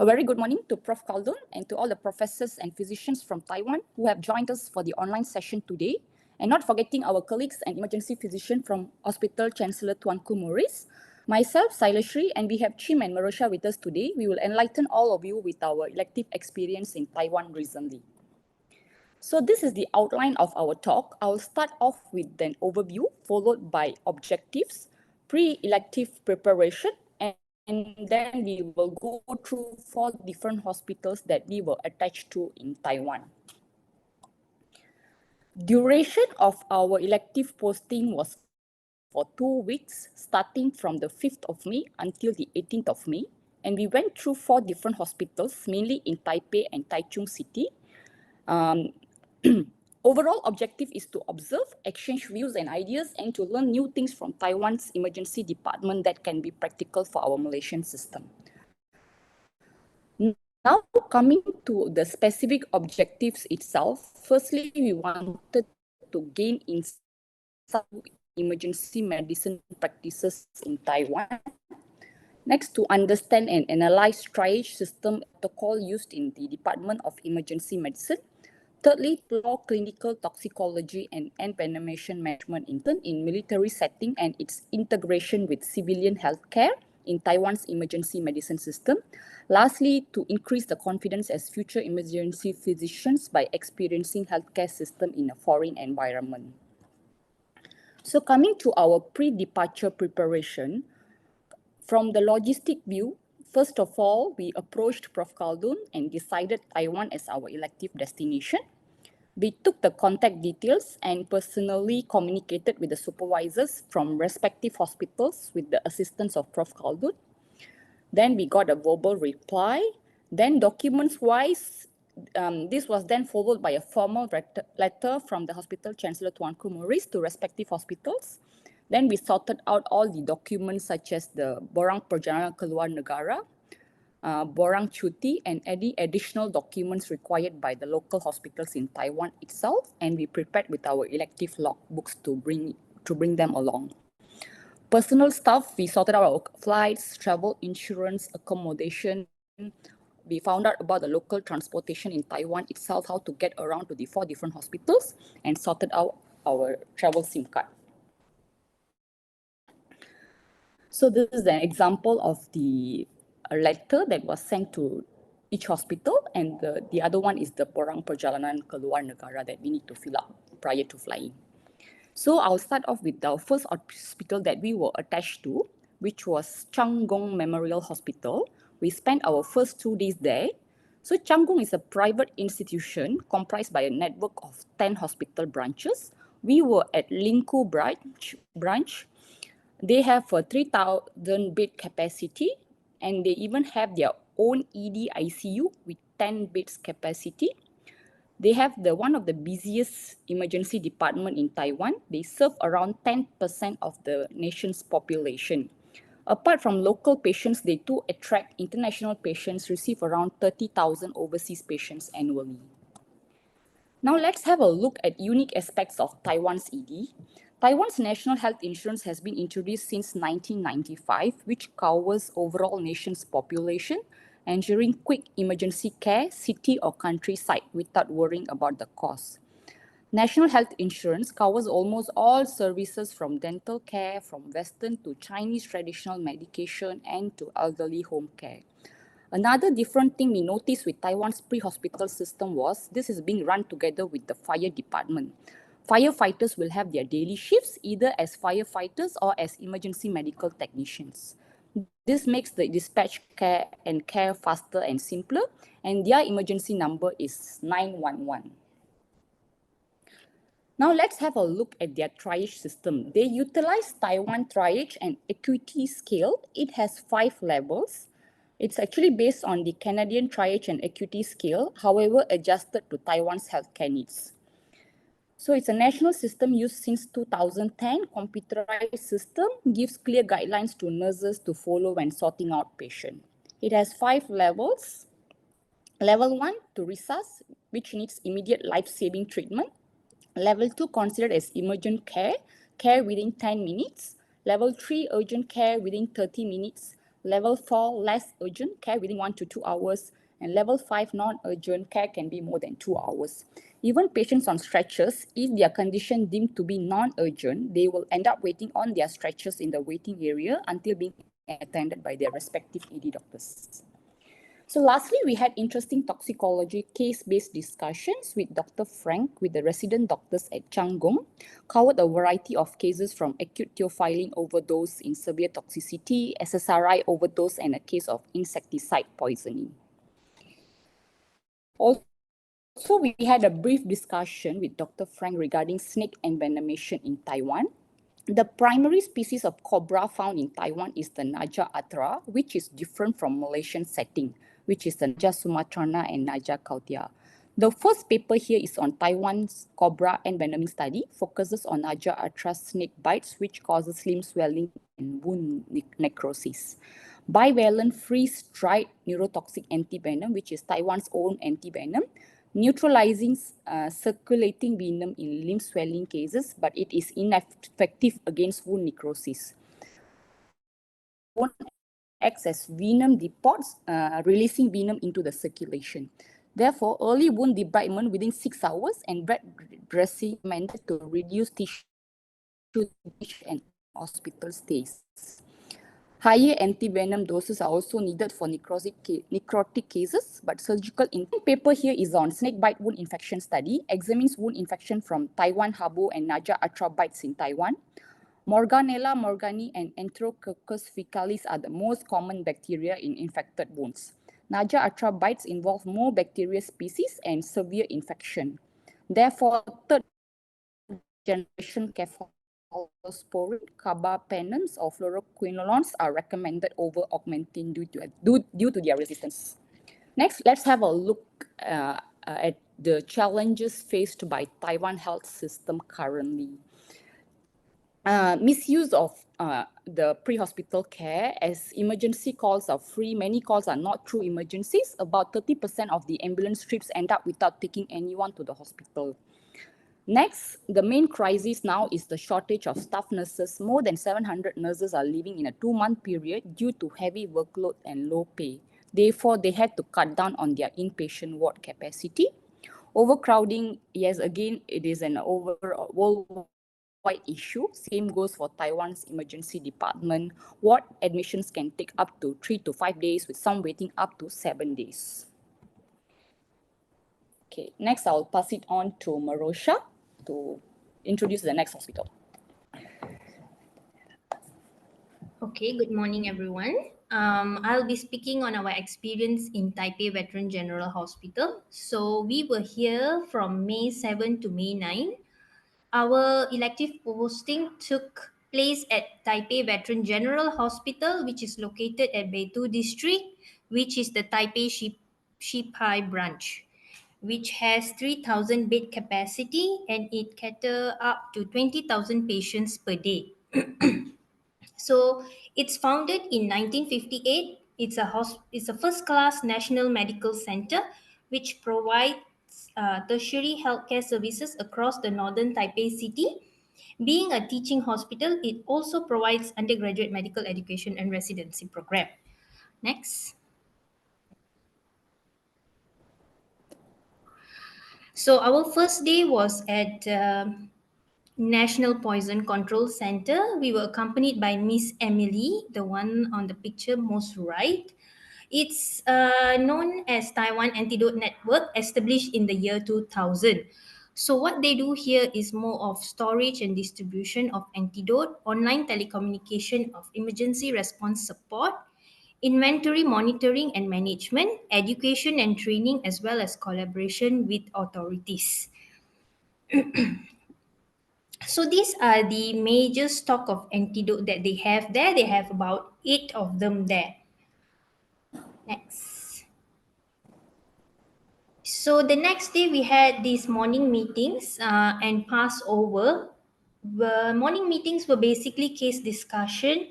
A very good morning to Prof. Khaldun and to all the professors and physicians from Taiwan who have joined us for the online session today, and not forgetting our colleagues and emergency physician from Hospital Chancellor Tuanku Maurice, myself, Saileshree, and we have Chim and Merosha with us today. We will enlighten all of you with our elective experience in Taiwan recently. So this is the outline of our talk. I'll start off with an overview, followed by objectives, pre-elective preparation, and then we will go through 4 different hospitals that we were attached to in Taiwan. Duration of our elective posting was for 2 weeks, starting from the 5th of May until the 18th of May. And we went through 4 different hospitals, mainly in Taipei and Taichung City. Overall objective is to observe, exchange views and ideas, and to learn new things from Taiwan's emergency department that can be practical for our Malaysian system. Now, coming to the specific objectives itself, firstly, we wanted to gain insight into emergency medicine practices in Taiwan. Next, to understand and analyze triage system protocol used in the Department of Emergency Medicine. Thirdly, explore clinical toxicology and envenomation management in military setting and its integration with civilian healthcare in Taiwan's emergency medicine system. Lastly, to increase the confidence as future emergency physicians by experiencing healthcare system in a foreign environment. So coming to our pre-departure preparation, from the logistic view, first of all, we approached Prof. Khaldun and decided Taiwan as our elective destination. We took the contact details and personally communicated with the supervisors from respective hospitals with the assistance of Prof. Khaldun. Then we got a verbal reply. Then documents-wise, this was then followed by a formal letter from the Hospital Chancellor Tuanku Maurice to respective hospitals. Then we sorted out all the documents such as the Borang Perjalanan Keluar Negara, Borang Cuti, and any additional documents required by the local hospitals in Taiwan itself, and we prepared with our elective logbooks to bring them along. Personal stuff, we sorted out our flights, travel insurance, accommodation. We found out about the local transportation in Taiwan itself, how to get around to the 4 different hospitals, and sorted out our travel SIM card. So this is an example of a letter that was sent to each hospital, and the other one is the Borang Perjalanan Keluar Negara that we need to fill up prior to flying. So I'll start off with the first hospital that we were attached to, which was Chang Gung Memorial Hospital. We spent our first 2 days there. So Chang Gung is a private institution comprised by a network of 10 hospital branches. We were at Lingku branch. They have a 3,000 bed capacity, and they even have their own ED ICU with 10 beds capacity. They have one of the busiest emergency department in Taiwan. They serve around 10% of the nation's population. Apart from local patients, they do attract international patients, receive around 30,000 overseas patients annually. Now let's have a look at unique aspects of Taiwan's ED. Taiwan's national health insurance has been introduced since 1995, which covers overall nation's population, ensuring quick emergency care, city or countryside without worrying about the cost. National health insurance covers almost all services from dental care, from Western to Chinese traditional medication, and to elderly home care. Another different thing we noticed with Taiwan's pre-hospital system was this is being run together with the fire department. Firefighters will have their daily shifts either as firefighters or as emergency medical technicians. This makes the dispatch care faster and simpler, and their emergency number is 911. Now let's have a look at their triage system. They utilize Taiwan triage and acuity scale. It has 5 levels. It's actually based on the Canadian triage and acuity scale, however adjusted to Taiwan's healthcare needs. So it's a national system used since 2010. Computerized system gives clear guidelines to nurses to follow when sorting out patients. It has 5 levels. Level 1 to resus, which needs immediate life-saving treatment. Level 2 considered as emergent care within 10 minutes. Level 3 urgent care within 30 minutes. Level 4, less urgent care within 1 to 2 hours. And level 5, non-urgent care can be more than 2 hours. Even patients on stretchers, if their condition deemed to be non-urgent, they will end up waiting on their stretchers in the waiting area until being attended by their respective ED doctors. So lastly, we had interesting toxicology case-based discussions with Dr. Frank with the resident doctors at Chang, Gung, covered a variety of cases from acute theophylline overdose in severe toxicity, SSRI overdose, and a case of insecticide poisoning. Also, we had a brief discussion with Dr. Frank regarding snake envenomation in Taiwan. The primary species of cobra found in Taiwan is the Naja atra, which is different from Malaysian setting, which is the Naja sumatrana and Naja cautia. The first paper here is on Taiwan's cobra envenoming study, focuses on Naja atra snake bites, which causes limb swelling and wound necrosis. Bivalent freeze-dried neurotoxic antivenom, which is Taiwan's own antivenom, neutralizing circulating venom in limb swelling cases, but it is ineffective against wound necrosis. Won't acts as venom depots, releasing venom into the circulation. Therefore, early wound debridement within 6 hours and red dressing meant to reduce tissue damage and hospital stays. Higher antivenom doses are also needed for necrotic cases, but surgical paper here is on snake bite wound infection study, examines wound infection from Taiwan Habo and Naja atra bites in Taiwan. Morganella morgani and Enterococcus faecalis are the most common bacteria in infected wounds. Naja atra bites involve more bacteria species and severe infection. Therefore, third generation cephalosporin, carbapenems, or fluoroquinolones are recommended over augmentin due to their resistance. Next, let's have a look at the challenges faced by Taiwan health system currently. Misuse of the pre-hospital care, as emergency calls are free, many calls are not true emergencies. About 30% of the ambulance trips end up without taking anyone to the hospital. Next, the main crisis now is the shortage of staff nurses. More than 700 nurses are leaving in a 2-month period due to heavy workload and low pay. Therefore, they had to cut down on their inpatient ward capacity. Overcrowding, yes, again, it is an worldwide issue. Same goes for Taiwan's emergency department. Ward admissions can take up to 3 to 5 days, with some waiting up to 7 days. Okay, next I'll pass it on to Merosha to introduce the next hospital. Okay, good morning, everyone. I'll be speaking on our experience in Taipei Veteran General Hospital. So we were here from May 7 to May 9. Our elective posting took place at Taipei Veteran General Hospital, which is located at Beitou District, which is the Taipei Shipai branch, which has 3,000 bed capacity and it cater up to 20,000 patients per day. So it's founded in 1958. It's a first-class national medical center which provides tertiary healthcare services across the northern Taipei city. Being a teaching hospital, it also provides undergraduate medical education and residency program. Next. So our first day was at National Poison Control Center. We were accompanied by Miss Emily, the one on the picture most right. It's known as Taiwan Antidote Network, established in the year 2000. So what they do here is more of storage and distribution of antidote, online telecommunication of emergency response support, inventory monitoring and management, education and training, as well as collaboration with authorities. So these are the major stock of antidote that they have there. They have about 8 of them there. Next. So the next day we had these morning meetings and Passover. The morning meetings were basically case discussion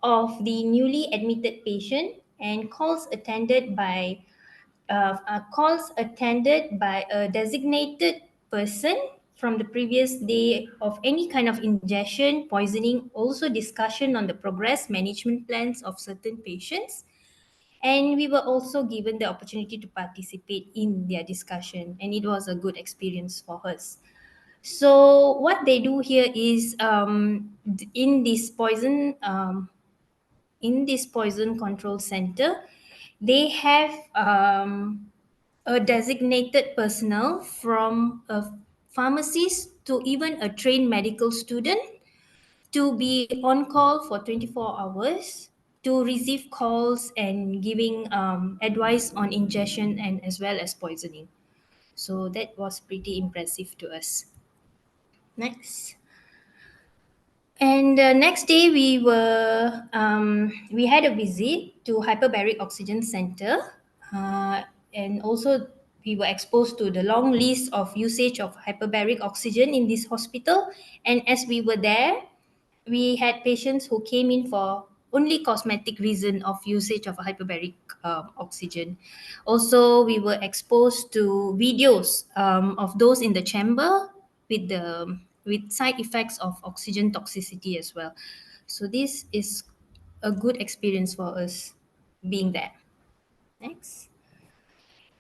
of the newly admitted patient and calls attended by a designated person from the previous day of any kind of ingestion, poisoning, also discussion on the progress management plans of certain patients. And we were also given the opportunity to participate in their discussion, and it was a good experience for us. So what they do here is in this poison control center, they have a designated personnel from a pharmacist to even a trained medical student to be on call for 24 hours to receive calls and giving advice on ingestion and as well as poisoning. So that was pretty impressive to us. Next. And the next day we had a visit to hyperbaric oxygen center, and also we were exposed to the long list of usage of hyperbaric oxygen in this hospital. And as we were there, we had patients who came in for only cosmetic reason of usage of hyperbaric oxygen. Also, we were exposed to videos of those in the chamber with side effects of oxygen toxicity as well. So this is a good experience for us being there. Next.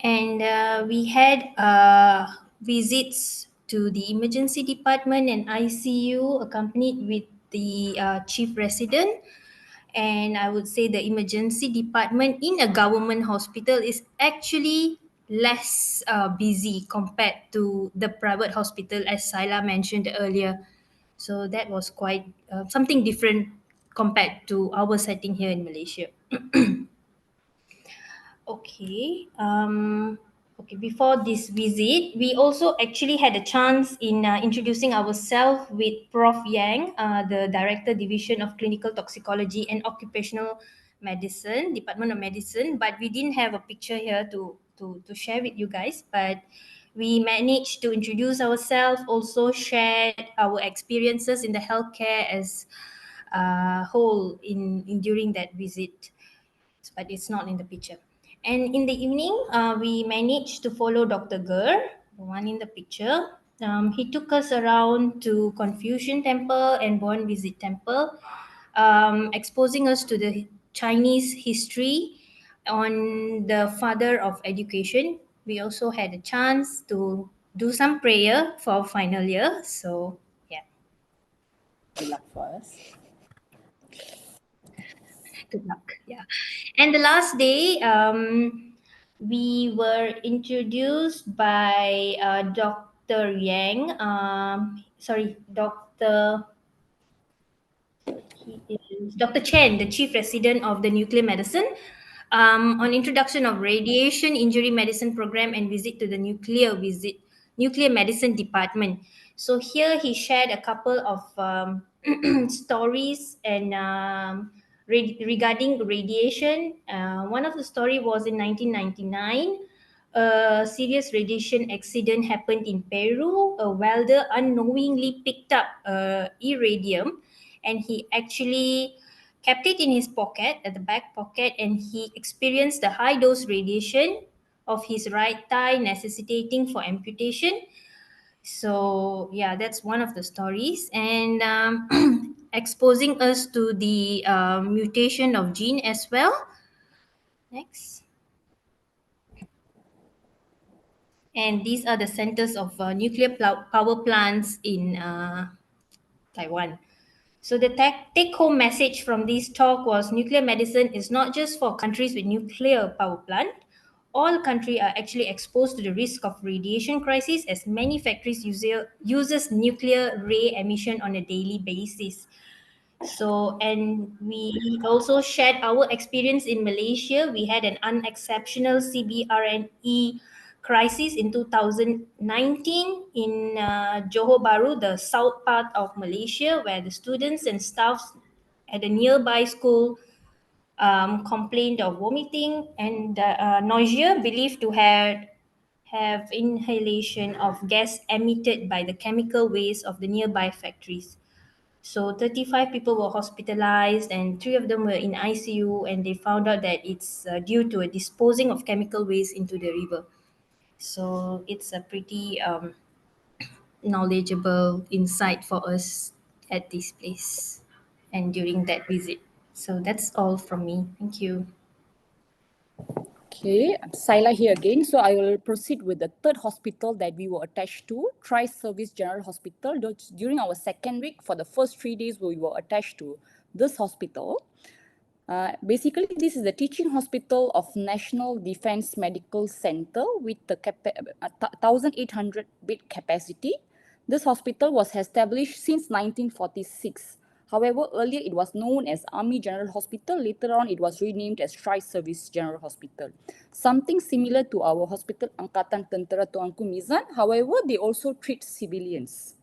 And we had visits to the emergency department and ICU accompanied with the chief resident. And I would say the emergency department in a government hospital is actually less busy compared to the private hospital, as Saila mentioned earlier. So that was quite something different compared to our setting here in Malaysia. Okay. Okay. Before this visit, we also actually had a chance in introducing ourselves with Prof. Yang, the Director Division of Clinical Toxicology and Occupational Medicine, Department of Medicine. But we didn't have a picture here to share with you guys. But we managed to introduce ourselves, also shared our experiences in the healthcare as a whole in during that visit, but it's not in the picture. And in the evening, we managed to follow Dr. Gur, the one in the picture. He took us around to Confucian Temple and Bon Visit Temple, exposing us to the Chinese history on the father of education. We also had a chance to do some prayer for our final year. So, yeah. Good luck for us. Good luck. Yeah. And the last day, we were introduced by Dr. Yang. Dr. He is Dr. Chen, the chief resident of the nuclear medicine, on introduction of radiation injury medicine program and visit to the nuclear medicine department. So here he shared a couple of stories and regarding radiation. One of the story was in 1999. A serious radiation accident happened in Peru. A welder unknowingly picked up irradium, and he actually kept it in his pocket, at the back pocket, and he experienced the high dose radiation of his right thigh, necessitating for amputation. So yeah, that's one of the stories, and exposing us to the mutation of gene as well. Next. And these are the centers of nuclear power plants in Taiwan. So the take-home message from this talk was nuclear medicine is not just for countries with nuclear power plant. All countries are actually exposed to the risk of radiation crisis as many factories uses nuclear ray emission on a daily basis. So, and we also shared our experience in Malaysia. We had an unexceptional CBRNE crisis in 2019 in Johor Bahru, the south part of Malaysia, where the students and staffs at a nearby school complained of vomiting and nausea, believed to have inhalation of gas emitted by the chemical waste of the nearby factories. So 35 people were hospitalized and 3 of them were in ICU, and they found out that it's due to a disposing of chemical waste into the river. So it's a pretty knowledgeable insight for us at this place and during that visit. So that's all from me. Thank you. Okay, Saila here again. So I will proceed with the third hospital that we were attached to, Tri-Service General Hospital. During our second week, for the first 3 days, we were attached to this hospital. Basically, this is the teaching hospital of National Defence Medical Centre with the 1,800 bed capacity. This hospital was established since 1946. However, earlier it was known as Army General Hospital. Later on, it was renamed as Tri-Service General Hospital. Something similar to our Hospital Angkatan Tentera Tuanku Mizan. However, they also treat civilians.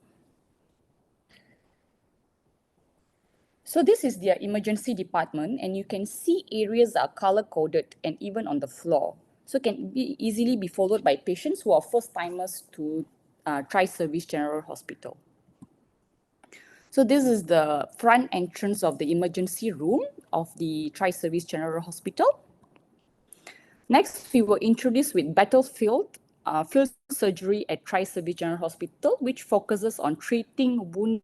So this is their emergency department, and you can see areas are color coded and even on the floor. So it can easily be followed by patients who are first timers to Tri-Service General Hospital. So this is the front entrance of the emergency room of the Tri-Service General Hospital. Next, we were introduced with battlefield field surgery at Tri-Service General Hospital, which focuses on treating wounded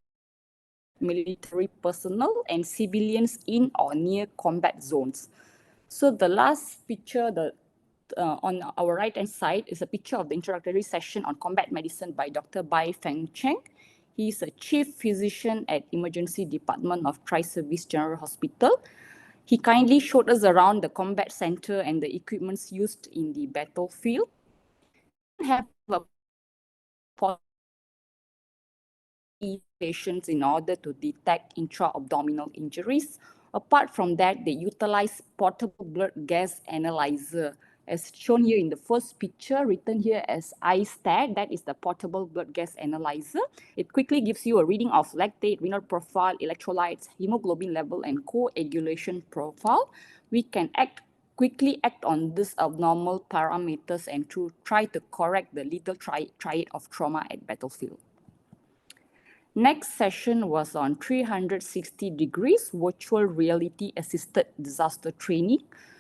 military personnel and civilians in or near combat zones. So the last picture, on our right-hand side, is a picture of the introductory session on combat medicine by Dr. Bai Feng Cheng. He is a chief physician at Emergency Department of Tri-Service General Hospital. He kindly showed us around the combat center and the equipments used in the battlefield. We don't have a patients in order to detect intra-abdominal injuries. Apart from that, they utilize portable blood gas analyzer, as shown here in the first picture, written here as iStat. That is the portable blood gas analyzer. It quickly gives you a reading of lactate, renal profile, electrolytes, hemoglobin level, and coagulation profile. We can quickly act on these abnormal parameters and to try to correct the lethal triad of trauma at battlefield. Next session was on 360 degrees virtual reality assisted disaster training.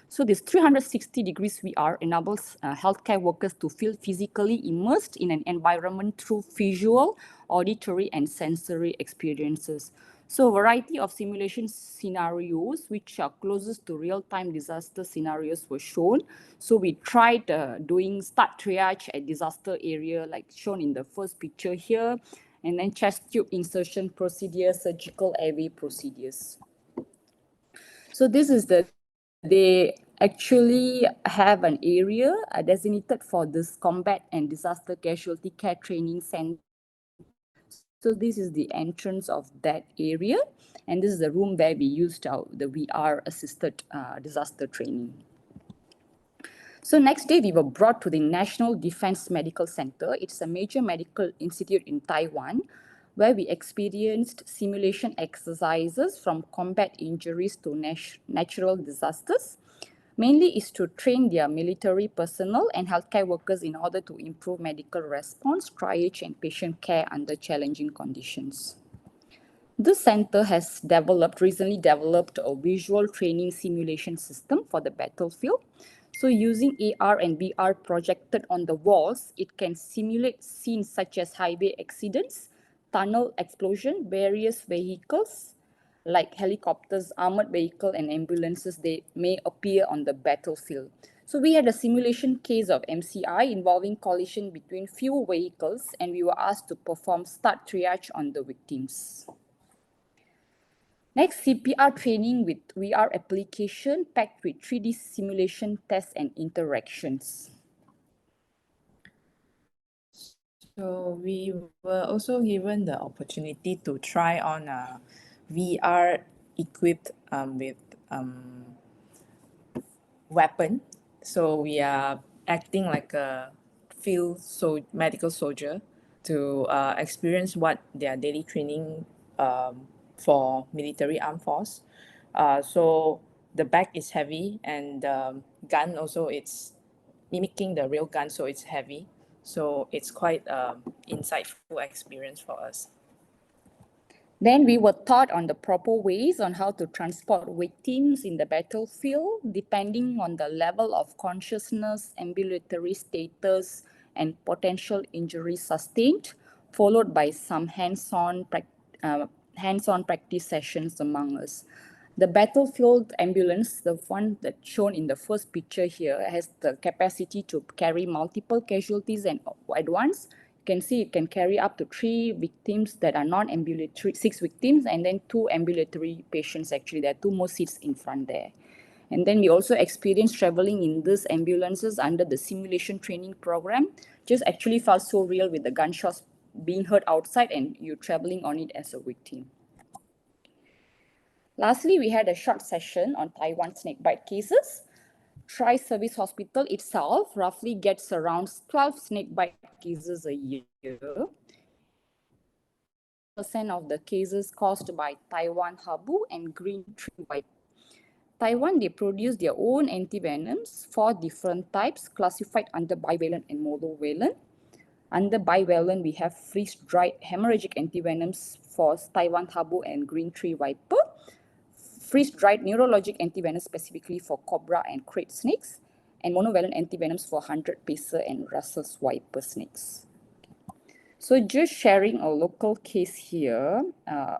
So this 360 degrees VR enables healthcare workers to feel physically immersed in an environment through visual, auditory, and sensory experiences. So a variety of simulation scenarios which are closest to real-time disaster scenarios were shown. So we tried doing start triage at disaster area like shown in the first picture here, and then chest tube insertion procedure, surgical airway procedures. So this is they actually have an area designated for this combat and disaster casualty care training center. So this is the entrance of that area. And this is the room where we used the VR assisted disaster training. So next day, we were brought to the National Defence Medical Center. It's a major medical institute in Taiwan, where we experienced simulation exercises from combat injuries to natural disasters. Mainly is to train their military personnel and healthcare workers in order to improve medical response, triage, and patient care under challenging conditions. This center has recently developed a visual training simulation system for the battlefield. So using AR and VR projected on the walls, it can simulate scenes such as highway accidents, tunnel explosion, various vehicles like helicopters, armored vehicle, and ambulances, they may appear on the battlefield. So we had a simulation case of MCI involving collision between few vehicles, and we were asked to perform start triage on the victims. Next, CPR training with VR application packed with 3D simulation tests and interactions. So we were also given the opportunity to try on a VR equipped with weapon. So we are acting like a medical soldier to experience what their daily training for military armed force. So the bag is heavy, and gun also, it's mimicking the real gun, so it's heavy. So it's quite insightful experience for us. Then we were taught on the proper ways on how to transport victims in the battlefield, depending on the level of consciousness, ambulatory status, and potential injuries sustained. followed by some hands-on practice sessions among us. The battlefield ambulance, the one that's shown in the first picture here, has the capacity to carry multiple casualties and at once. You can see it can carry up to 3 victims that are non-ambulatory, 6 victims, and then 2 ambulatory patients actually. There are 2 more seats in front there. And then we also experienced traveling in these ambulances under the simulation training program. Just actually felt so real with the gunshots being heard outside and you traveling on it as a victim. Lastly, we had a short session on Taiwan snakebite cases. Tri-Service Hospital itself roughly gets around 12 snakebite cases a year. 80% of the cases caused by Taiwan habu and green tree white. Taiwan, they produce their own antivenoms, 4 different types classified under bivalent and monovalent. Under bivalent, we have freeze-dried hemorrhagic antivenoms for Taiwan habu and green tree viper. Freeze-dried neurologic antivenoms specifically for cobra and crate snakes, and monovalent antivenoms for 100 pacer and Russell's viper snakes. So just sharing a local case here,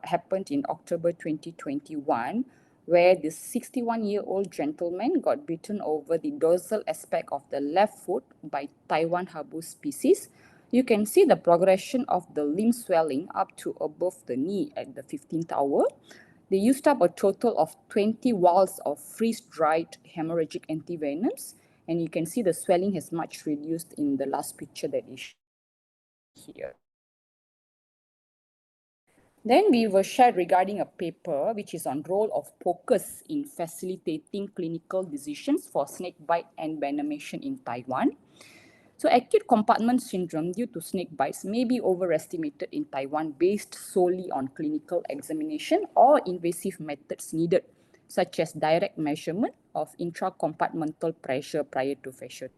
happened in October 2021, where this 61-year-old gentleman got bitten over the dorsal aspect of the left foot by Taiwan habu species. You can see the progression of the limb swelling up to above the knee at the 15th hour. They used up a total of 20 vials of freeze-dried hemorrhagic antivenoms, and you can see the swelling has much reduced in the last picture that is here. Then we were shared regarding a paper which is on role of POCUS in facilitating clinical decisions for snakebite and venomation in Taiwan. So acute compartment syndrome due to snake bites may be overestimated in Taiwan based solely on clinical examination or invasive methods needed, such as direct measurement of intracompartmental pressure prior to fascia.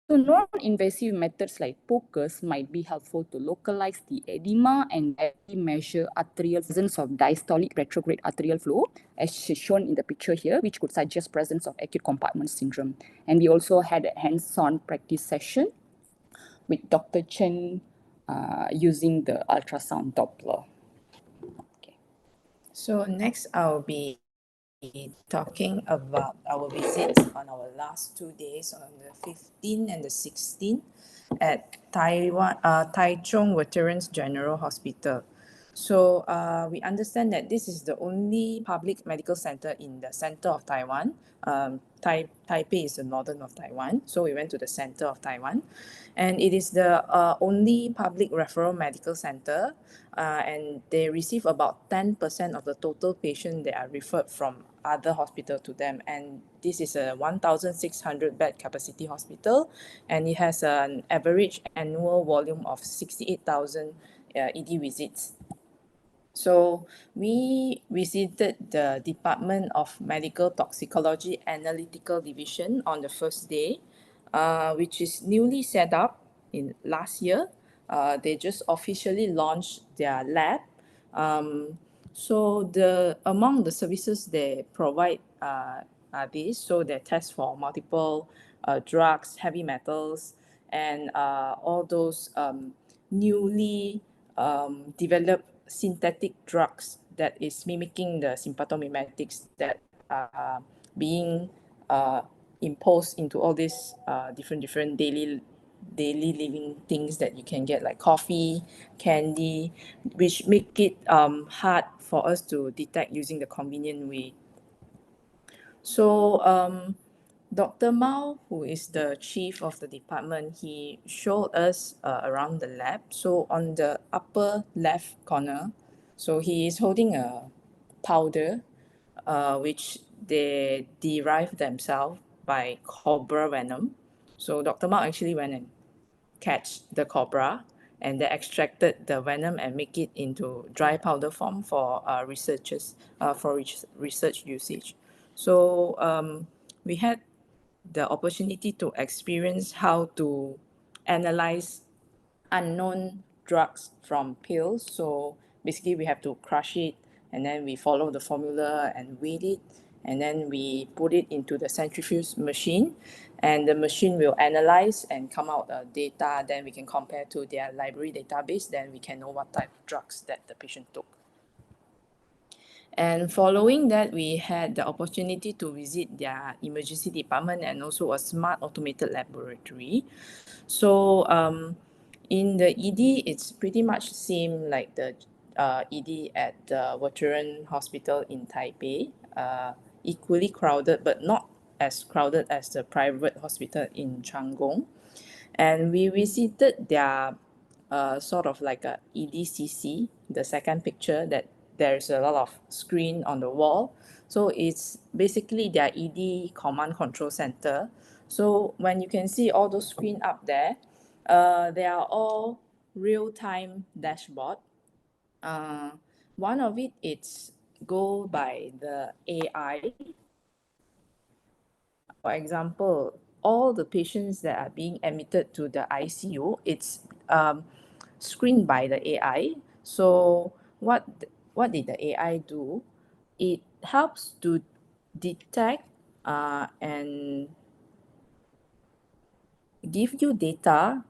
So non-invasive methods like POCUS might be helpful to localize the edema and measure arterial presence of diastolic retrograde arterial flow, as shown in the picture here, which could suggest presence of acute compartment syndrome. And we also had a hands-on practice session with Dr. Chang using the ultrasound Doppler. Okay. So next I'll be talking about our visits on our last 2 days on the 15th and the 16th at Taichung Veterans General Hospital. So we understand that this is the only public medical center in the center of Taiwan. Taipei is the northern of Taiwan, so we went to the center of Taiwan. And it is the only public referral medical center, and they receive about 10% of the total patients that are referred from other hospital to them. And this is a 1,600 bed capacity hospital, and it has an average annual volume of 68,000 ED visits. So we visited the Department of Medical Toxicology Analytical Division on the first day, which is newly set up in last year. They just officially launched their lab. So among the services they provide are these. So they test for multiple drugs, heavy metals, and all those newly developed synthetic drugs that is mimicking the sympathomimetics that are being imposed into all these different daily living things that you can get, like coffee, candy, which make it hard for us to detect using the convenient way. So Dr. Mao, who is the chief of the department, he showed us around the lab. So on the upper left corner, so he is holding a powder, which they derive themselves by cobra venom. So Dr. Mao actually went and catch the cobra, and they extracted the venom and make it into dry powder form for researchers, for research usage. So we had the opportunity to experience how to analyze unknown drugs from pills. So basically we have to crush it, and then we follow the formula and weigh it, and then we put it into the centrifuge machine, and the machine will analyze and come out data. Then we can compare to their library database. Then we can know what type of drugs that the patient took. And following that, we had the opportunity to visit their emergency department and also a smart automated laboratory. So in the ED, it's pretty much same like the ED at the veteran hospital in Taipei, equally crowded, but not as crowded as the private hospital in Chang. And we visited their sort of like a EDCC, the second picture, that there's a lot of screen on the wall. So it's basically their ED command control center. So when you can see all those screen up there, they are all real-time dashboard. One of it, it's go by the AI. For example, all the patients that are being admitted to the ICU, it's screened by the AI. So what did the AI do? It helps to detect and give you data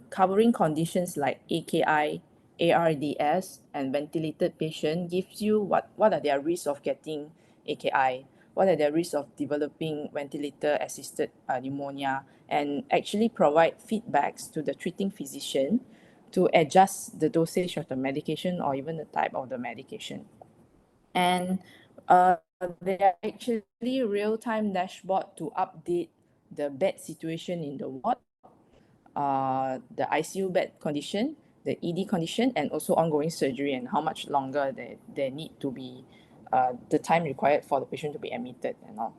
covering conditions like AKI, ARDS, and ventilated patient, gives you what are their risks of getting AKI, what are their risks of developing ventilator-assisted pneumonia, and actually provide feedbacks to the treating physician to adjust the dosage of the medication or even the type of the medication. And they are actually real-time dashboard to update the bed situation in the ward, the ICU bed condition, the ED condition, and also ongoing surgery and how much longer they need to be, the time required for the patient to be admitted and all.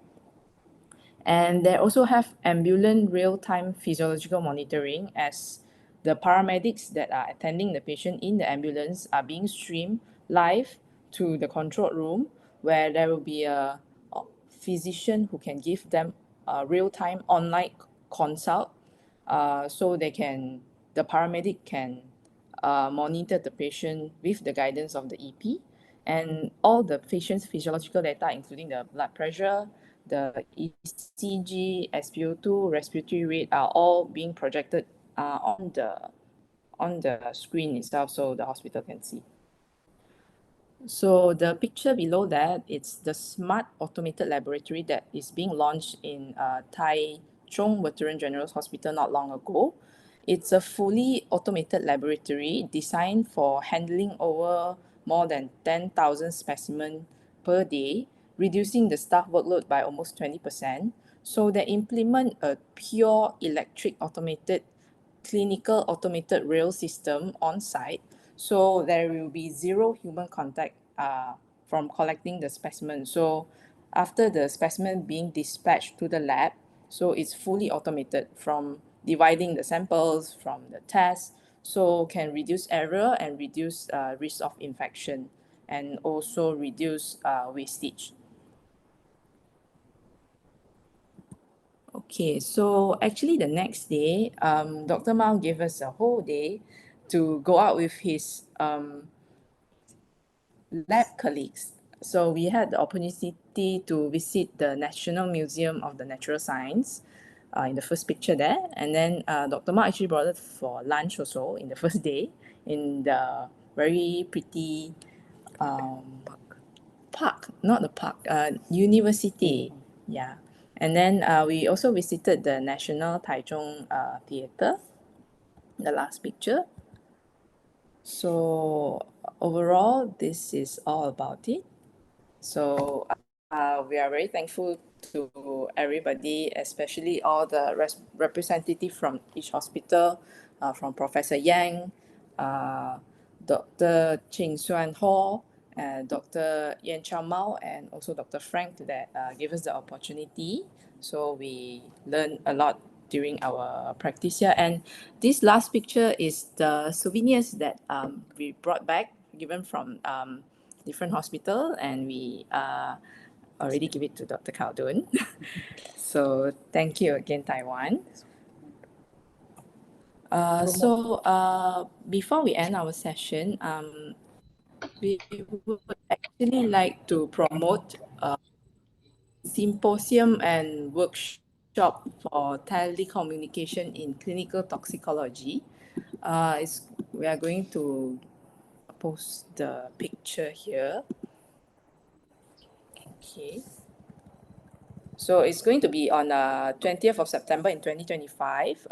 And they also have ambulant real-time physiological monitoring, as the paramedics that are attending the patient in the ambulance are being streamed live to the control room, where there will be a physician who can give them a real-time online consult, so the paramedic can monitor the patient with the guidance of the EP, and all the patient's physiological data, including the blood pressure, the ECG, SpO2, respiratory rate, are all being projected on the screen itself, so the hospital can see. So the picture below that, it's the smart automated laboratory that is being launched in Taichung Veteran General Hospital not long ago. It's a fully automated laboratory designed for handling over more than 10,000 specimens per day, reducing the staff workload by almost 20%. So they implement a pure electric automated clinical automated rail system on site, so there will be zero human contact from collecting the specimen. So after the specimen being dispatched to the lab, so it's fully automated from dividing the samples from the test, so can reduce error and reduce risk of infection, and also reduce wastage. Okay, so actually the next day, Dr. Mao gave us a whole day to go out with his lab colleagues. So we had the opportunity to visit the National Museum of the Natural Science in the first picture there. And then Dr. Mao actually brought us for lunch also in the first day in the very pretty park, not the park, university. Yeah. And then we also visited the National Taichung Theatre, the last picture. So overall, this is all about it. So we are very thankful to everybody, especially all the representatives from each hospital, from Professor Yang, Dr. Ching Xuan Ho, Dr. Yan Chao Mao, and also Dr. Frank that gave us the opportunity. So we learned a lot during our practice here. And this last picture is the souvenirs that we brought back, given from different hospital, and we already give it to Dr. Khaldun. So thank you again, Taiwan. Before we end our session, we would actually like to promote symposium and workshop for telecommunication in clinical toxicology. We are going to post the picture here. Okay. So it's going to be on 20th of September in 2025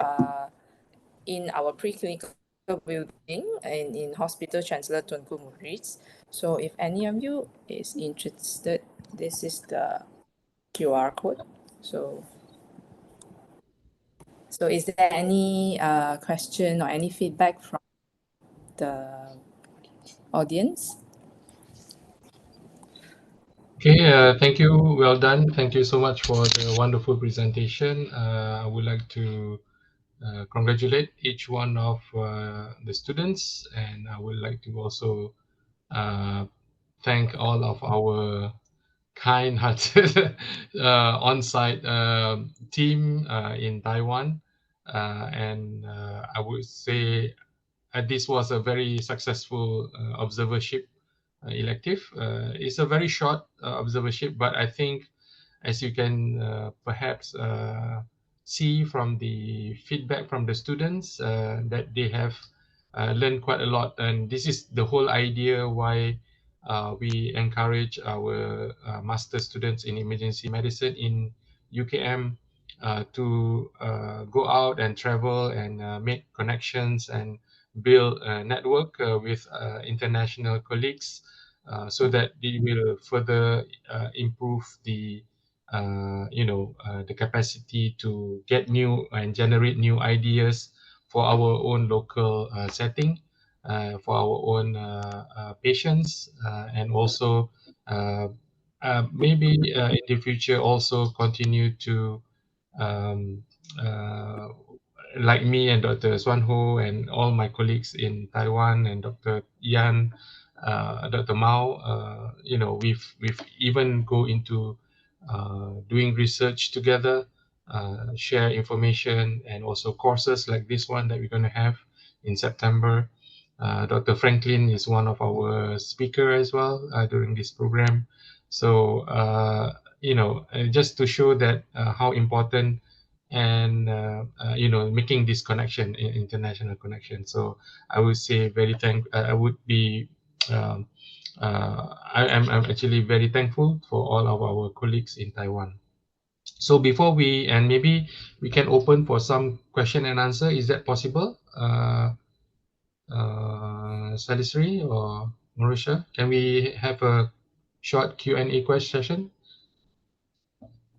in our preclinical building and in Hospital Chancellor Tunku Muhriz. So if any of you is interested, this is the QR code. So is there any question or any feedback from the audience? Okay, thank you. Well done. Thank you so much for the wonderful presentation. I would like to congratulate each one of the students, and I would like to also thank all of our kind-hearted on-site team in Taiwan. And I would say this was a very successful observership elective. It's a very short observership, but I think as you can perhaps see from the feedback from the students that they have learned quite a lot. And this is the whole idea why we encourage our master students in emergency medicine in UKM to go out and travel and make connections and build a network with international colleagues so that they will further improve the the capacity to get new and generate new ideas for our own local setting, for our own patients, and also maybe in the future also continue to um, uh, like me and Dr. Swan Ho and all my colleagues in Taiwan and Dr. Yan, Dr. Mao, we've even go into doing research together, share information, and also courses like this one that we're going to have in September. Dr. Franklin is one of our speaker as well during this program. So, just to show that how important and making this connection, international connection. So I would say I would be I'm actually very thankful for all of our colleagues in Taiwan. So before maybe we can open for some question and answer. Is that possible? Saileshree or Merosha, can we have a short Q&A question session?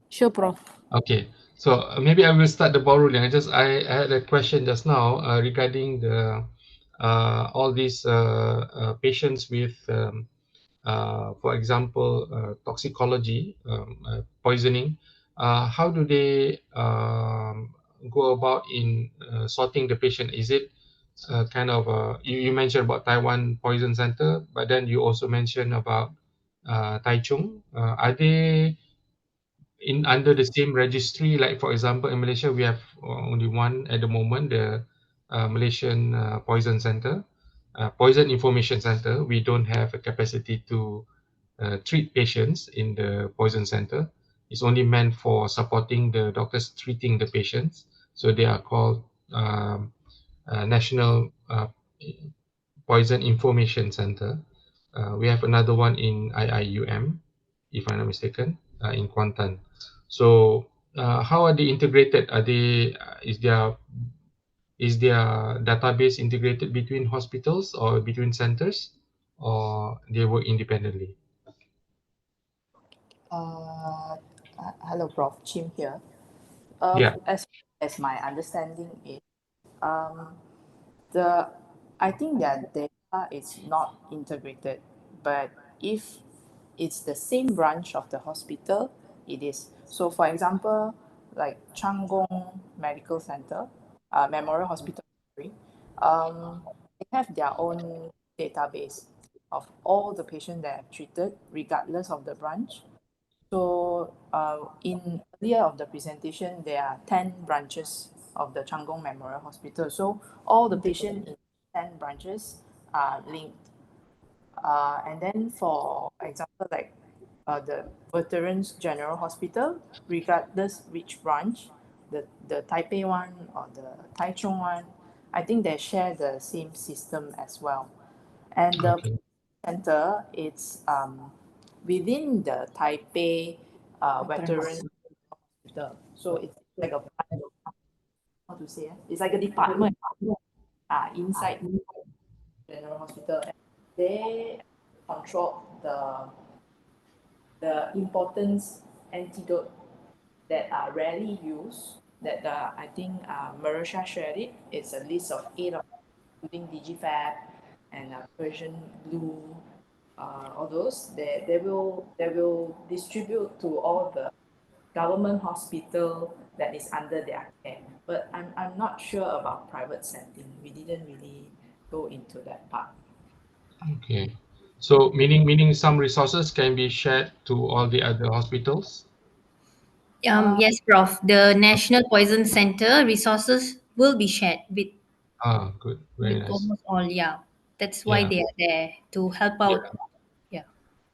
Sure, Prof. Okay, so maybe I will start the ball rolling. I had a question just now regarding the all these patients with for example toxicology, poisoning. How do they go about in sorting the patient? Is it kind of you mentioned about Taiwan Poison Center, but then you also mentioned about Taichung. Are they in under the same registry? Like for example, in Malaysia, we have only one at the moment, the Malaysian Poison Center, Poison Information Center. We don't have a capacity to treat patients in the Poison Center. It's only meant for supporting the doctors treating the patients. So they are called National Poison Information Center. We have another one in IIUM, if I'm not mistaken, in Kuantan. So how are they integrated? Is their database integrated between hospitals or between centers, or they work independently? Hello, Prof. Chim here. Yeah. As my understanding is, the I think their data is not integrated, but if it's the same branch of the hospital, it is. So for example, like Chang Medical Center, Memorial Hospital, sorry, they have their own database of all the patients that have treated, regardless of the branch. So in earlier of the presentation, there are 10 branches of the Changgong Memorial Hospital. So all the patients in 10 branches are linked. And then for example, like the Veterans General Hospital, regardless which branch, the Taipei one or the Taichung one, I think they share the same system as well. And the Okay. center, it's within the Taipei Veterans Hospital. So it's like a, how to say, it's like a department inside General Hospital. And they control the important antidote that are rarely used. That I think Merosha shared it. It's a list of 8 of including Digifab and Persian blue, all those. They will distribute to all the government hospital that is under their care. But I'm not sure about private setting. We didn't really go into that part. Okay. So meaning some resources can be shared to all the other hospitals? Yes, Prof. The National Poison Center resources will be shared Good. Very with nice. almost all. Yeah, that's why Yeah. they are there to help Yeah. out. Yeah.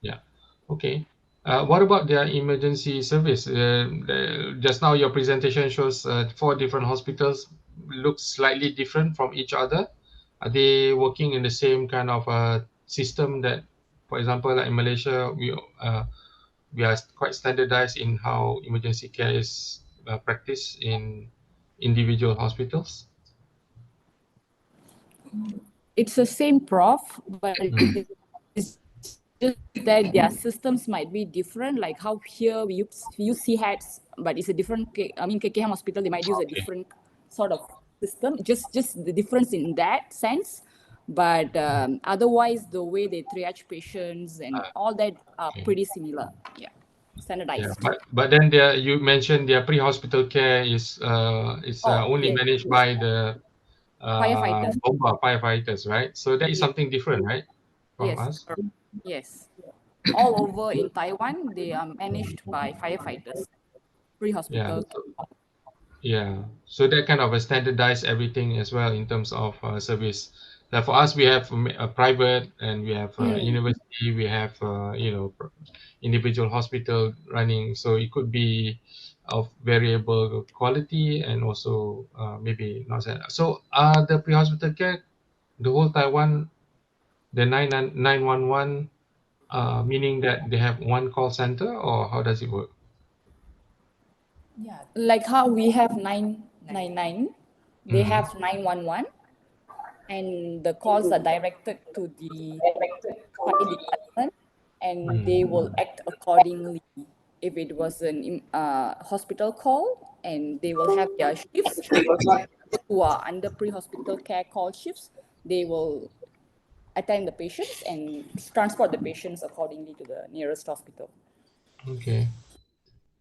Yeah. Okay. What about their emergency service? Just now your presentation shows 4 different hospitals looks slightly different from each other. Are they working in the same kind of system that, for example, like in Malaysia, we are quite standardized in how emergency care is practiced in individual hospitals? It's the same, Prof, but Mm. it's just that their systems might be different. Like how here we use CHATS, but it's a different. KKM hospital they might use a Okay. different sort of system. Just the difference in that sense. But otherwise, the way they triage patients and all that are Okay. pretty similar. Yeah, Yeah, standardized. but then you mentioned their pre-hospital care is Oh, only yes, managed by the firefighters. bomba firefighters, right? So that is Yes, something different, right, from yes, us? yes. All over in Taiwan, they are managed by firefighters, Yeah. pre-hospital. Yeah, so that kind of standardize everything as well in terms of service. Like for us, we have a private and we have university, we have individual hospital running. So it could be of variable quality and also maybe not. So the pre-hospital care, the whole Taiwan, the 911, meaning that they have one call center, or how does it work? Yeah, Like how we have 999, they Mm. have 911, and the calls are directed to the fire department, and Mm. they will act accordingly. If it was an hospital call, and they will have their shifts, who are under pre-hospital care call shifts, they will attend the patients and transport the patients accordingly to the nearest hospital. Okay.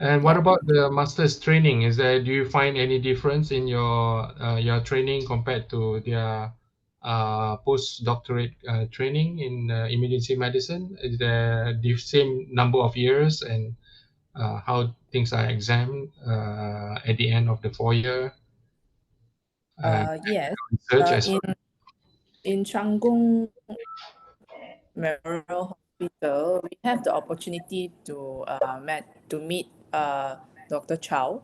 And what Yeah. about the master's training? Do you find any difference in your training compared to their postdoctorate training in emergency medicine? Is there the same number of years and how things are examined at the end of the 4 year yes. research as In well? Gung Memorial Hospital, we have the opportunity to meet Dr. Chow.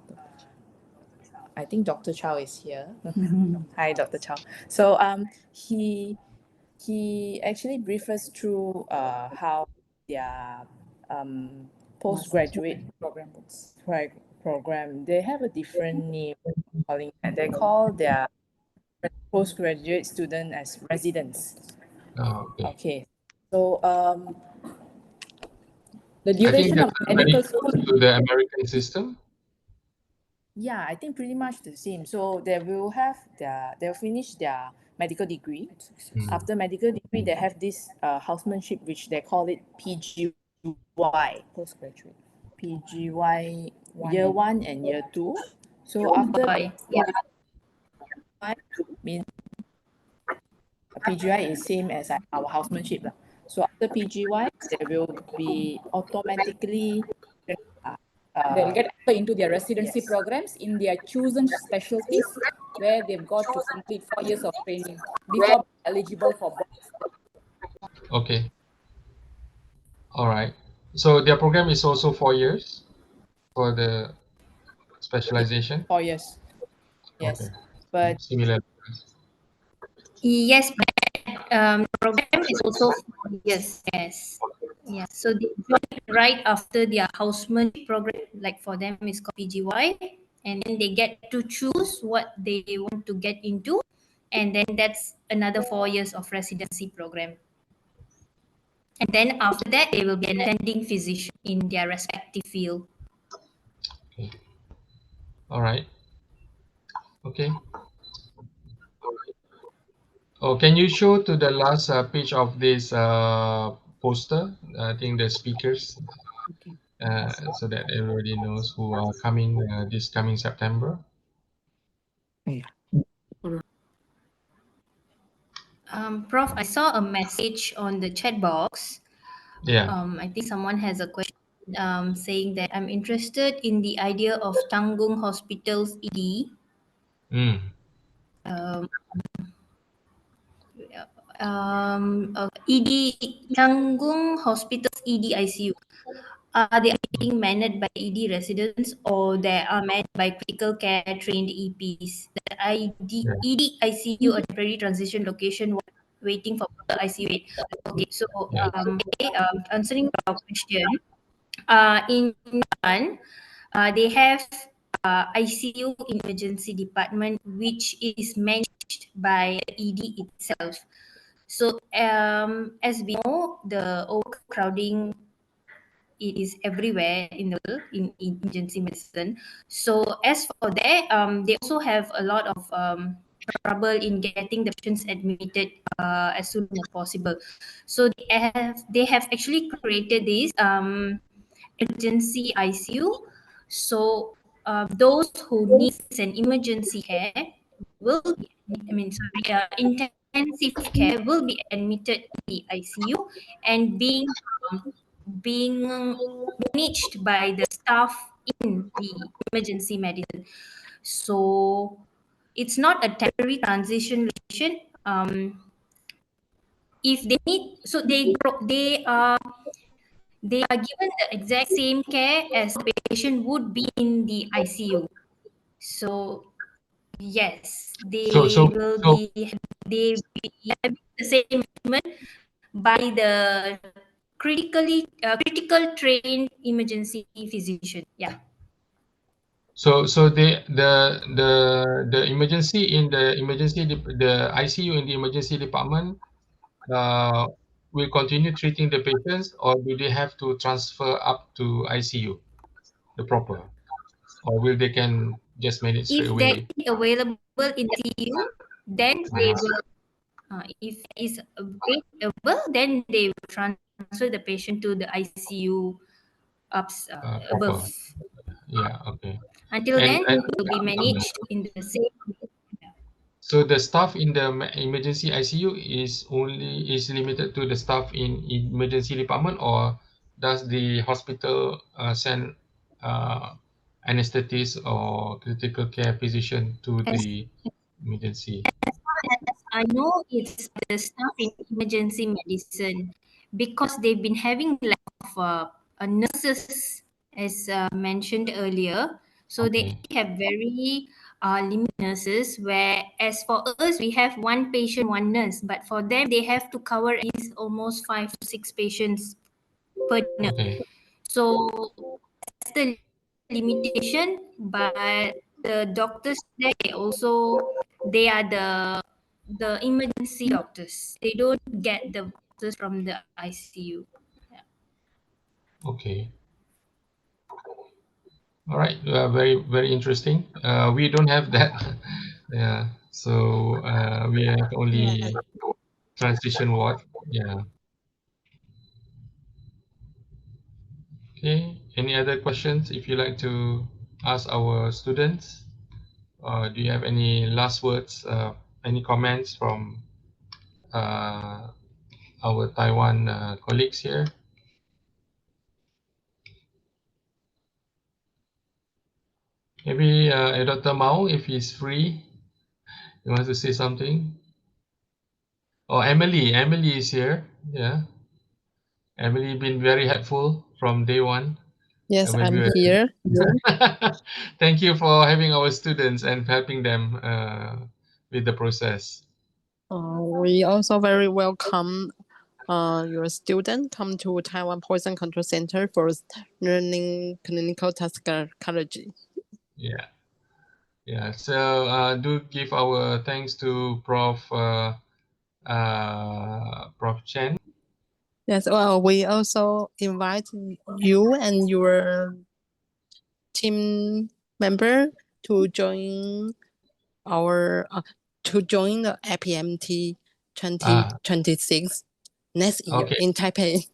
I think Dr. Chow is here. Hi, Dr. Chow. So he actually briefed us through how their postgraduate program, they have a different name calling it. They call their postgraduate student as residents. Oh, okay. Okay. So The I think duration of that's very medical school. close to the American system. yeah, I think pretty much the same. So they'll finish their medical degree. Mm. After medical degree, they have this housemanship, which they call it PGY, Postgraduate. PGY year 1 and year 2. So Oh, after bye. Yeah. means PGY is same as our housemanship lah. So after PGY, they will be automatically They'll get into their residency yes. programs in their chosen specialties, where they've got to complete 4 years of training before being eligible for board. Okay. All right. So their program is also 4 years for the specialization. 4 years. Yes, Okay, but similar. Yes, but program is also 4 years. Yes. Yeah. So they join right after their housemanship program, like for them is called PGY, and then they get to choose what they want to get into, and then that's another 4 years of residency program. And then after that, they will be an attending physician in their respective field. Okay. All right. Okay. Oh, can you show to the last page of this poster? I think the speakers, Okay. so that everybody knows who are coming this coming September. Prof, I saw a message on the chat box. Yeah. I think someone has a question saying that I'm interested in the idea of Tanggung Hospital's ED. Mm. Um, ED Tanggung Hospital's ED ICU. Are they being managed by ED residents or they are managed by critical care trained EPs? The Yeah. ED ICU a temporary transition location while waiting for ICU aid. Okay, so Yeah. answering your question, in Kuan, they have ICU emergency department which is managed by ED itself. So as we know, the overcrowding, it is everywhere in the world in emergency medicine. So as for that, they also have a lot of trouble in getting the patients admitted as soon as possible. So they have actually created this emergency ICU. So those who need an emergency care will be, intensive care will be admitted in the ICU and being managed by the staff in the emergency medicine. So it's not a temporary transition location. If they need, so they are given the exact same care as the patient would be in the ICU. So yes, So they so will so be having the same treatment by the critical trained emergency physician. Yeah. so the emergency in the the ICU in the emergency department uh, will continue treating the patients, or do they have to transfer up to ICU, the proper, or will they can just manage straight If there away? is available in the ICU, then they Uh-huh. will. If is available, then they will transfer the patient to the ICU above. Proper. Yeah. Okay. Until then, And it will be managed in the same. so the staff in the emergency ICU is limited to the staff in emergency department, or does the hospital send uh, anesthetist or critical care physician to As the emergency? far as I know, it's the staff in emergency medicine because they've been having lack of nurses, as mentioned earlier. So they Okay. have very limited nurses. Whereas for us, we have one patient, one nurse, but for them, they have to cover at least almost 5 to 6 patients per nurse. Okay. So that's the limitation, but the doctors there they are the emergency doctors. They don't get the doctors from the ICU. Yeah. Okay. All right. Very interesting. We don't have that. Yeah. So we have Yeah. only transition ward. Yeah. Okay. Any other questions if you like to ask our students? Do you have any last words? Any comments from uh, our Taiwan colleagues here? Maybe Dr. Mao, if he's free, he wants to say something. Oh, Emily. Emily is here. Yeah. Emily been very helpful from day one. Yes, When I'm we here. were... Thank you for having our students and helping them with the process. We also very welcome your student come to Taiwan Poison Control Center for learning clinical toxicology. Yeah. Yeah. So do give our thanks to Prof. Chen. Yes, well, we also invite you and your team member to join our to join the APMT 2026 next year Okay. in Taipei.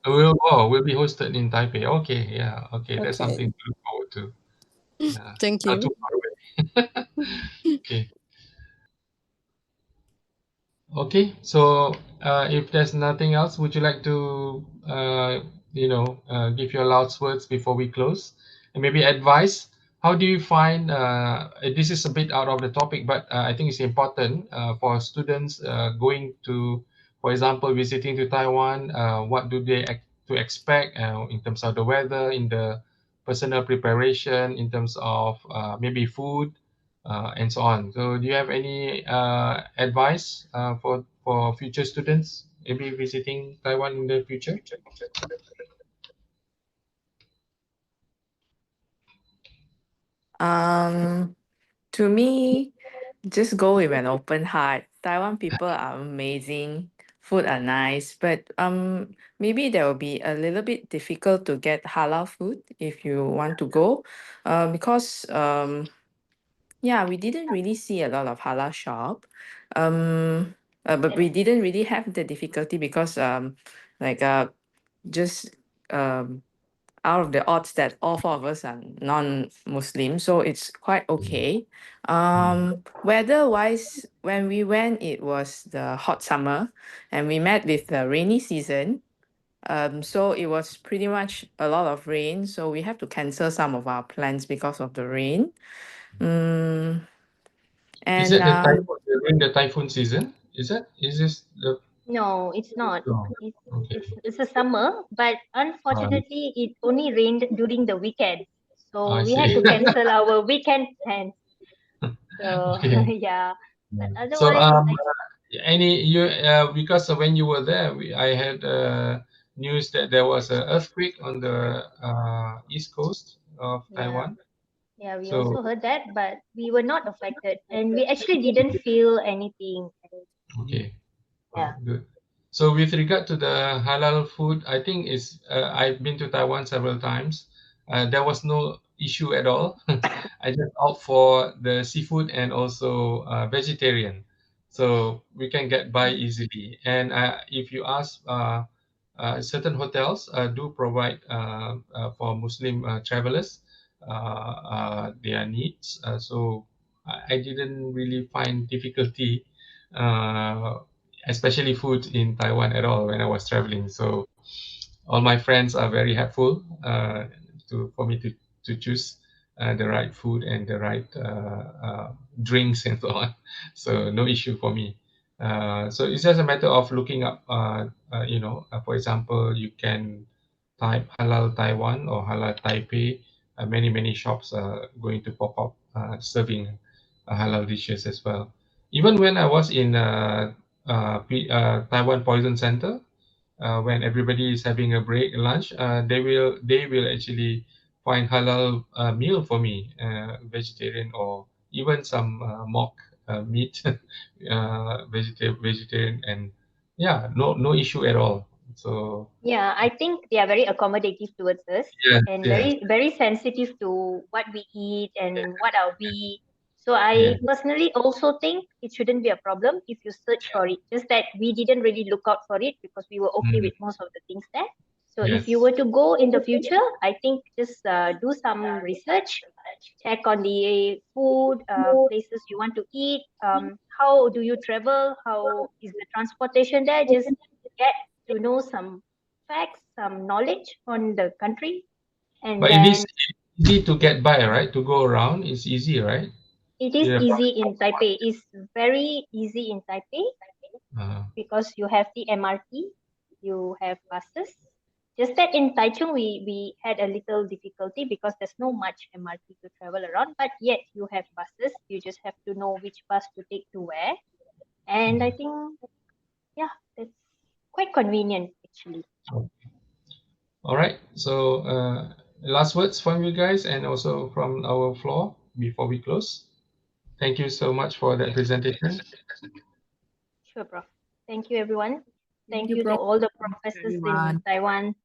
We'll be hosted in Taipei. Okay. Yeah. Okay. That's Okay, something to look forward to. Yeah. thank Not you. too far away. Okay. Okay, so if there's nothing else, would you like to, give your last words before we close? And maybe advice. How do you find, this is a bit out of the topic, but I think it's important for students going to, for example, visiting to Taiwan, what do they to expect in terms of the weather, in the personal preparation, in terms of maybe food, and so on. So, do you have any advice for future students, maybe visiting Taiwan in the future? Um, to me, just go with an open heart. Taiwan people are amazing. Food are nice, but maybe there will be a little bit difficult to get halal food if you want to go, because yeah, we didn't really see a lot of halal shop, but we didn't really have the difficulty because like just out of the odds that all four of us are non-Muslim, so it's quite okay. Weather-wise, when we went, it was the hot summer, and we met with the rainy season. So it was pretty much a lot of rain, so we have to cancel some of our plans because of the rain. Mm, Is and it the typhoon during the typhoon season? Is this the No, it's not. no? It's Okay. it's a summer, but unfortunately, it only rained during the weekend, so I we had see. to cancel our weekend plans. So Okay. yeah, but So otherwise, because when you were there, I had news that there was an earthquake on the east coast of yeah, Taiwan. yeah, we So also heard that, but we were not affected, and we actually didn't feel anything. okay. Yeah. Good. So with regard to the halal food, I think I've been to Taiwan several times. There was no issue at all. I just opt for the seafood and also vegetarian, so we can get by easily. And if you ask, certain hotels do provide for Muslim travelers their needs. So I didn't really find difficulty. Especially food in Taiwan at all when I was traveling. So all my friends are very helpful for me to choose the right food and the right drinks and so on. So no issue for me. So it's just a matter of looking up. For example, you can type halal Taiwan or halal Taipei. Many shops are going to pop up serving halal dishes as well. Even when I was in Taiwan Poison Center, when everybody is having a break lunch, they will actually find halal meal for me, vegetarian or even some mock meat, vegetarian, and yeah, no issue at all. So Yeah, I think they are very accommodative towards us yes, and yes, very sensitive to what we eat and what are we. So yes, I personally also think it shouldn't be a problem if you search for it. Just that we didn't really look out for it because we were okay mm, with most of the things there. So if you yes. were to go in the future, I think just do some research, check on the food, places you want to eat, how do you travel, how is the transportation there. Just get to know some facts, some knowledge on the country, and But it is then easy to get by, right? To go around, it's easy, right? it is Yeah. easy in Taipei. It's very easy in Taipei Uh, because you have the MRT. you have buses. Just that in Taichung, we had a little difficulty because there's no much MRT to travel around, but yet you have buses. You just have to know which bus to take to where. And I think, yeah, it's quite convenient actually. All right. So last words from you guys and also from our floor before we close. Thank you so much for that presentation. Sure, Prof. Thank you, everyone. Thank you, you to Prof. all the professors in everyone. Taiwan